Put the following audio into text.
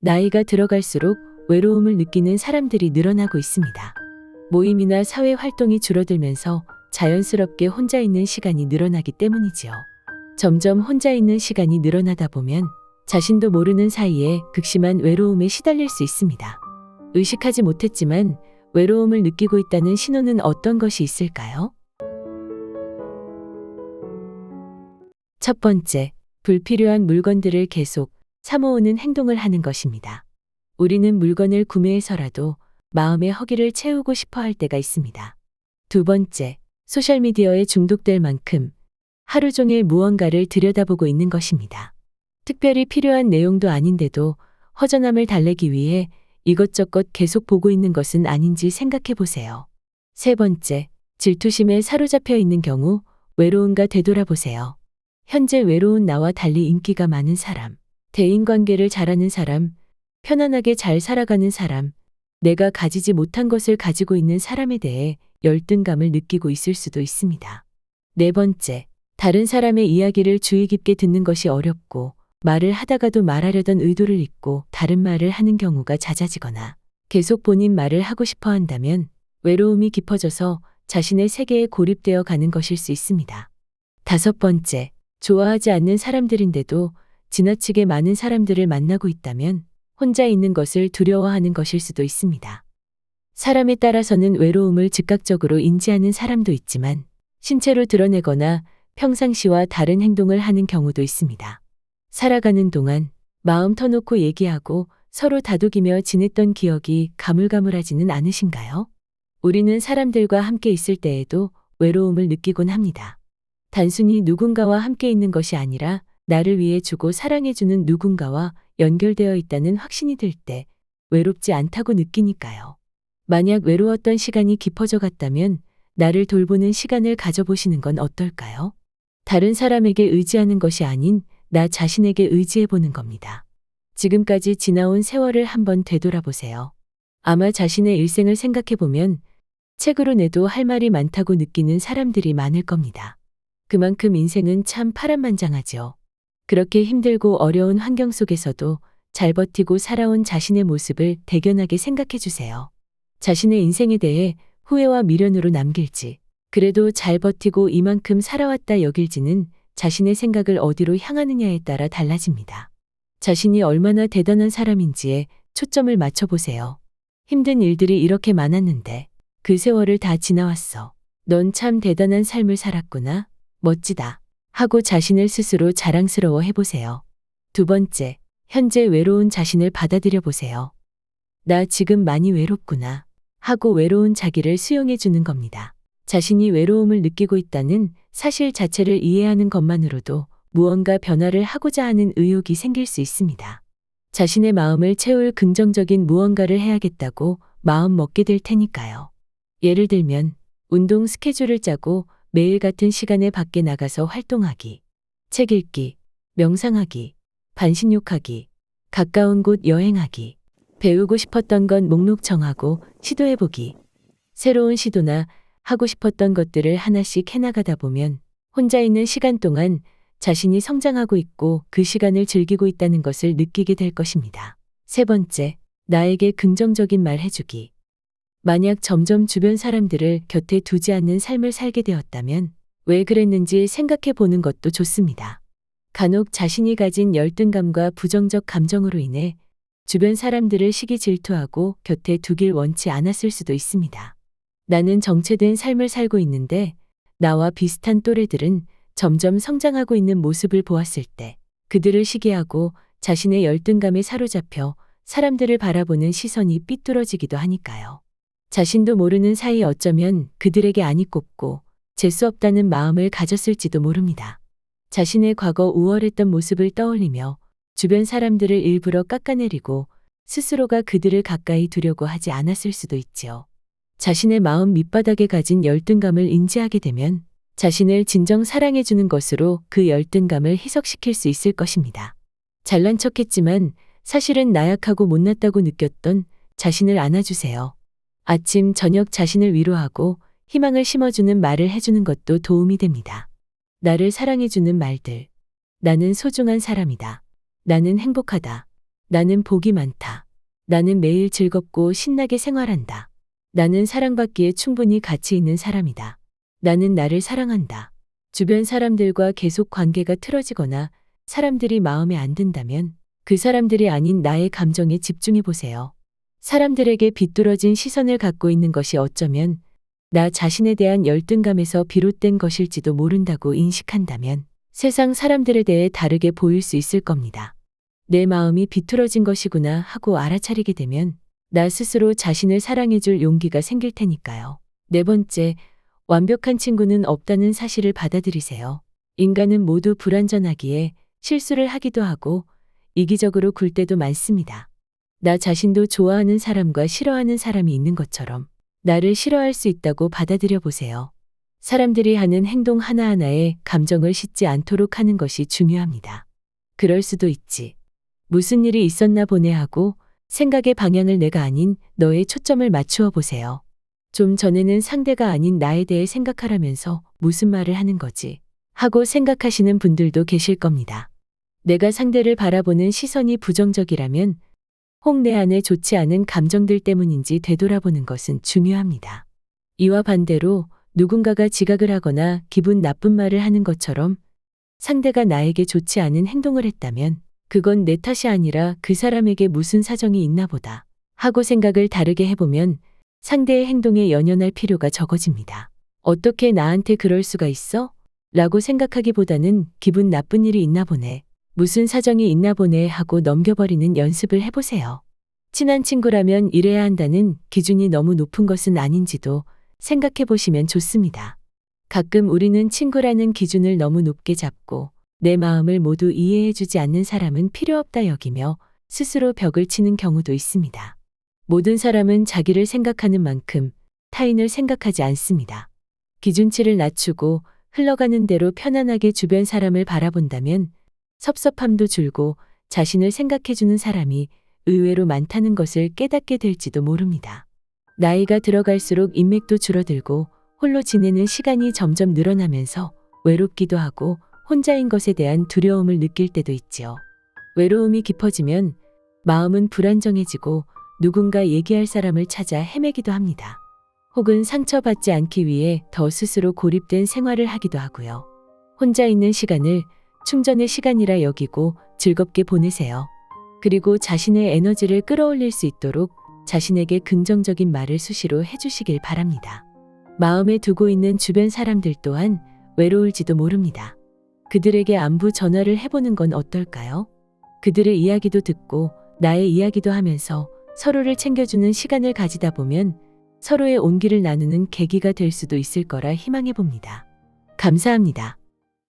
나이가 들어갈수록 외로움을 느끼는 사람들이 늘어나고 있습니다. 모임이나 사회 활동이 줄어들면서 자연스럽게 혼자 있는 시간이 늘어나기 때문이지요. 점점 혼자 있는 시간이 늘어나다 보면 자신도 모르는 사이에 극심한 외로움에 시달릴 수 있습니다. 의식하지 못했지만 외로움을 느끼고 있다는 신호는 어떤 것이 있을까요? 첫 번째, 불필요한 물건들을 계속 사모으는 행동을 하는 것입니다. 우리는 물건을 구매해서라도 마음의 허기를 채우고 싶어 할 때가 있습니다. 두 번째, 소셜미디어에 중독될 만큼 하루 종일 무언가를 들여다보고 있는 것입니다. 특별히 필요한 내용도 아닌데도 허전함을 달래기 위해 이것저것 계속 보고 있는 것은 아닌지 생각해 보세요. 세 번째, 질투심에 사로잡혀 있는 경우 외로움과 되돌아보세요. 현재 외로운 나와 달리 인기가 많은 사람, 대인관계를 잘하는 사람, 편안하게 잘 살아가는 사람, 내가 가지지 못한 것을 가지고 있는 사람에 대해 열등감을 느끼고 있을 수도 있습니다. 네 번째, 다른 사람의 이야기를 주의 깊게 듣는 것이 어렵고 말을 하다가도 말하려던 의도를 잊고 다른 말을 하는 경우가 잦아지거나 계속 본인 말을 하고 싶어 한다면 외로움이 깊어져서 자신의 세계에 고립되어 가는 것일 수 있습니다. 다섯 번째, 좋아하지 않는 사람들인데도 지나치게 많은 사람들을 만나고 있다면 혼자 있는 것을 두려워하는 것일 수도 있습니다. 사람에 따라서는 외로움을 즉각적으로 인지하는 사람도 있지만 신체로 드러내거나 평상시와 다른 행동을 하는 경우도 있습니다. 살아가는 동안 마음 터놓고 얘기하고 서로 다독이며 지냈던 기억이 가물가물하지는 않으신가요? 우리는 사람들과 함께 있을 때에도 외로움을 느끼곤 합니다. 단순히 누군가와 함께 있는 것이 아니라 나를 위해 주고 사랑해주는 누군가와 연결되어 있다는 확신이 들 때 외롭지 않다고 느끼니까요. 만약 외로웠던 시간이 깊어져 갔다면 나를 돌보는 시간을 가져보시는 건 어떨까요? 다른 사람에게 의지하는 것이 아닌 나 자신에게 의지해보는 겁니다. 지금까지 지나온 세월을 한번 되돌아보세요. 아마 자신의 일생을 생각해보면 책으로 내도 할 말이 많다고 느끼는 사람들이 많을 겁니다. 그만큼 인생은 참 파란만장하죠. 그렇게 힘들고 어려운 환경 속에서도 잘 버티고 살아온 자신의 모습을 대견하게 생각해 주세요. 자신의 인생에 대해 후회와 미련으로 남길지, 그래도 잘 버티고 이만큼 살아왔다 여길지는 자신의 생각을 어디로 향하느냐에 따라 달라집니다. 자신이 얼마나 대단한 사람인지에 초점을 맞춰보세요. 힘든 일들이 이렇게 많았는데 그 세월을 다 지나왔어. 넌 참 대단한 삶을 살았구나. 멋지다. 하고 자신을 스스로 자랑스러워 해보세요. 두 번째, 현재 외로운 자신을 받아들여 보세요. 나 지금 많이 외롭구나. 하고 외로운 자기를 수용해 주는 겁니다. 자신이 외로움을 느끼고 있다는 사실 자체를 이해하는 것만으로도 무언가 변화를 하고자 하는 의욕이 생길 수 있습니다. 자신의 마음을 채울 긍정적인 무언가를 해야겠다고 마음 먹게 될 테니까요. 예를 들면 운동 스케줄을 짜고 매일 같은 시간에 밖에 나가서 활동하기, 책 읽기, 명상하기, 반신욕하기, 가까운 곳 여행하기, 배우고 싶었던 건 목록 정하고 시도해보기, 새로운 시도나 하고 싶었던 것들을 하나씩 해나가다 보면 혼자 있는 시간 동안 자신이 성장하고 있고 그 시간을 즐기고 있다는 것을 느끼게 될 것입니다. 세 번째, 나에게 긍정적인 말 해주기. 만약 점점 주변 사람들을 곁에 두지 않는 삶을 살게 되었다면 왜 그랬는지 생각해 보는 것도 좋습니다. 간혹 자신이 가진 열등감과 부정적 감정으로 인해 주변 사람들을 시기 질투하고 곁에 두길 원치 않았을 수도 있습니다. 나는 정체된 삶을 살고 있는데 나와 비슷한 또래들은 점점 성장하고 있는 모습을 보았을 때 그들을 시기하고 자신의 열등감에 사로잡혀 사람들을 바라보는 시선이 삐뚤어지기도 하니까요. 자신도 모르는 사이 어쩌면 그들에게 안이 꼽고 재수 없다는 마음을 가졌을지도 모릅니다. 자신의 과거 우월했던 모습을 떠올리며 주변 사람들을 일부러 깎아내리고 스스로가 그들을 가까이 두려고 하지 않았을 수도 있지요. 자신의 마음 밑바닥에 가진 열등감을 인지하게 되면 자신을 진정 사랑해주는 것으로 그 열등감을 희석시킬 수 있을 것입니다. 잘난 척했지만 사실은 나약하고 못났다고 느꼈던 자신을 안아주세요. 아침, 저녁 자신을 위로하고 희망을 심어주는 말을 해주는 것도 도움이 됩니다. 나를 사랑해주는 말들. 나는 소중한 사람이다. 나는 행복하다. 나는 복이 많다. 나는 매일 즐겁고 신나게 생활한다. 나는 사랑받기에 충분히 가치 있는 사람이다. 나는 나를 사랑한다. 주변 사람들과 계속 관계가 틀어지거나 사람들이 마음에 안 든다면 그 사람들이 아닌 나의 감정에 집중해 보세요. 사람들에게 비뚤어진 시선을 갖고 있는 것이 어쩌면 나 자신에 대한 열등감에서 비롯된 것일지도 모른다고 인식한다면 세상 사람들에 대해 다르게 보일 수 있을 겁니다. 내 마음이 비뚤어진 것이구나 하고 알아차리게 되면 나 스스로 자신을 사랑해줄 용기가 생길 테니까요. 네 번째, 완벽한 친구는 없다는 사실을 받아들이세요. 인간은 모두 불완전하기에 실수를 하기도 하고 이기적으로 굴 때도 많습니다. 나 자신도 좋아하는 사람과 싫어하는 사람이 있는 것처럼 나를 싫어할 수 있다고 받아들여 보세요. 사람들이 하는 행동 하나하나에 감정을 싣지 않도록 하는 것이 중요합니다. 그럴 수도 있지. 무슨 일이 있었나 보네 하고 생각의 방향을 내가 아닌 너의 초점을 맞추어 보세요. 좀 전에는 상대가 아닌 나에 대해 생각하라면서 무슨 말을 하는 거지 하고 생각하시는 분들도 계실 겁니다. 내가 상대를 바라보는 시선이 부정적이라면 혹 내 안에 좋지 않은 감정들 때문인지 되돌아보는 것은 중요합니다. 이와 반대로 누군가가 지각을 하거나 기분 나쁜 말을 하는 것처럼 상대가 나에게 좋지 않은 행동을 했다면 그건 내 탓이 아니라 그 사람에게 무슨 사정이 있나 보다 하고 생각을 다르게 해보면 상대의 행동에 연연할 필요가 적어집니다. 어떻게 나한테 그럴 수가 있어? 라고 생각하기보다는 기분 나쁜 일이 있나 보네. 무슨 사정이 있나 보네 하고 넘겨버리는 연습을 해보세요. 친한 친구라면 이래야 한다는 기준이 너무 높은 것은 아닌지도 생각해 보시면 좋습니다. 가끔 우리는 친구라는 기준을 너무 높게 잡고 내 마음을 모두 이해해 주지 않는 사람은 필요 없다 여기며 스스로 벽을 치는 경우도 있습니다. 모든 사람은 자기를 생각하는 만큼 타인을 생각하지 않습니다. 기준치를 낮추고 흘러가는 대로 편안하게 주변 사람을 바라본다면 섭섭함도 줄고 자신을 생각해주는 사람이 의외로 많다는 것을 깨닫게 될지도 모릅니다. 나이가 들어갈수록 인맥도 줄어들고 홀로 지내는 시간이 점점 늘어나면서 외롭기도 하고 혼자인 것에 대한 두려움을 느낄 때도 있지요. 외로움이 깊어지면 마음은 불안정해지고 누군가 얘기할 사람을 찾아 헤매기도 합니다. 혹은 상처받지 않기 위해 더 스스로 고립된 생활을 하기도 하고요. 혼자 있는 시간을 충전의 시간이라 여기고 즐겁게 보내세요. 그리고 자신의 에너지를 끌어올릴 수 있도록 자신에게 긍정적인 말을 수시로 해주시길 바랍니다. 마음에 두고 있는 주변 사람들 또한 외로울지도 모릅니다. 그들에게 안부 전화를 해보는 건 어떨까요? 그들의 이야기도 듣고 나의 이야기도 하면서 서로를 챙겨주는 시간을 가지다 보면 서로의 온기를 나누는 계기가 될 수도 있을 거라 희망해 봅니다. 감사합니다.